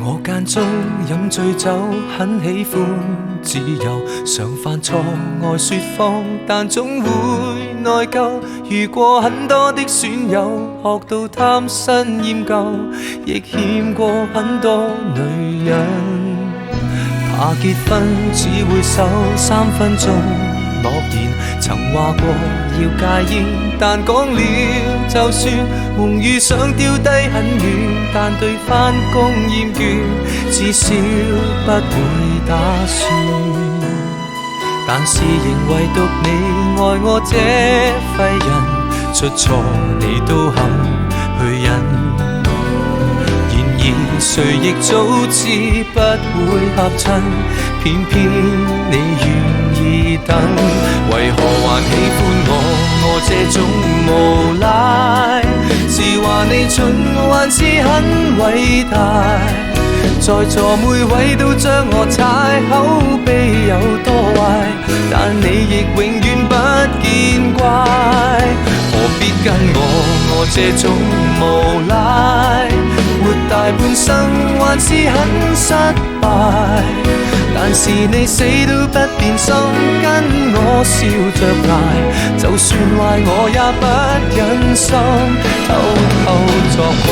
我間中飲醉酒，很喜歡自由，常犯錯愛說謊，但總會內疚。遇過很多的損友，學到貪新厭舊，亦欠過很多女人。怕結婚只會守3分鐘諾言，曾話過要戒煙，但講了就算，夢與想丟低很遠，但對返工厭倦，至少不會打算。但是仍唯獨你愛我這廢人，出錯你都肯去忍。然而誰亦早知不會合襯，偏偏你願意等。為何還喜歡我這種無賴？是話你蠢還是很偉大？在座每位都將我踩，口碑有多壞，但你亦永遠不見怪。何必跟我這種無賴？活大半生還是很失敗，但是你死都不變心，跟我笑着捱，就算壞我也不忍心偷偷作怪。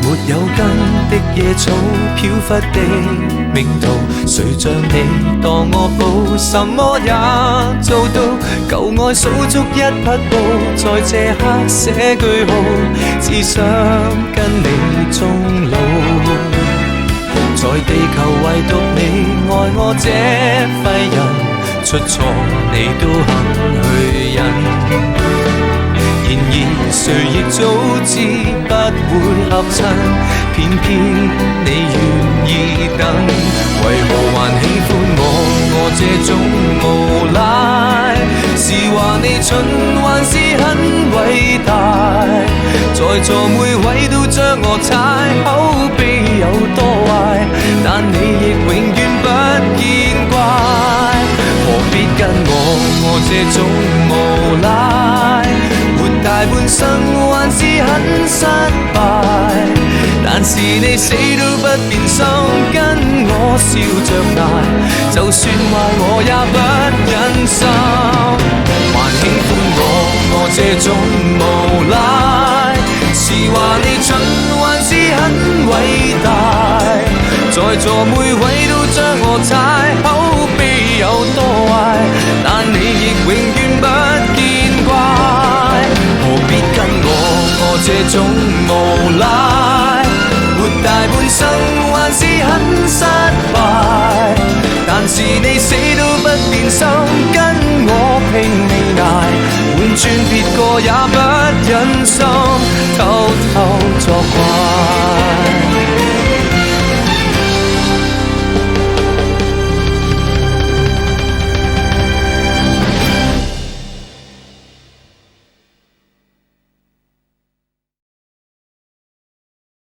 沒有根的野草，飄忽的命途，誰像你當我寶，什麼也做到。舊愛數足一匹布，在這刻寫句號，只想跟你終老。在地球唯獨你愛我這廢人，出錯你都肯去忍。然而誰亦早知不會合襯，偏偏你願意等。為何還喜歡我這種無賴？是話你蠢還是很偉大？在座每位都將我踩，口碑有多壞，但你亦永遠不見怪。何必跟我這種無賴？大半生還是很失敗，但是你死都不變心，跟我笑着捱，就算壞我也不忍心。還喜歡我這種無賴，是話你蠢還是很偉大？在座每位都將我踩，口碑有多壞，但你亦永遠不見怪。何必跟我這種無賴？活大半生還是很失敗，但是你死都不變心，跟我拼命捱，換轉別個也不忍心偷偷作怪。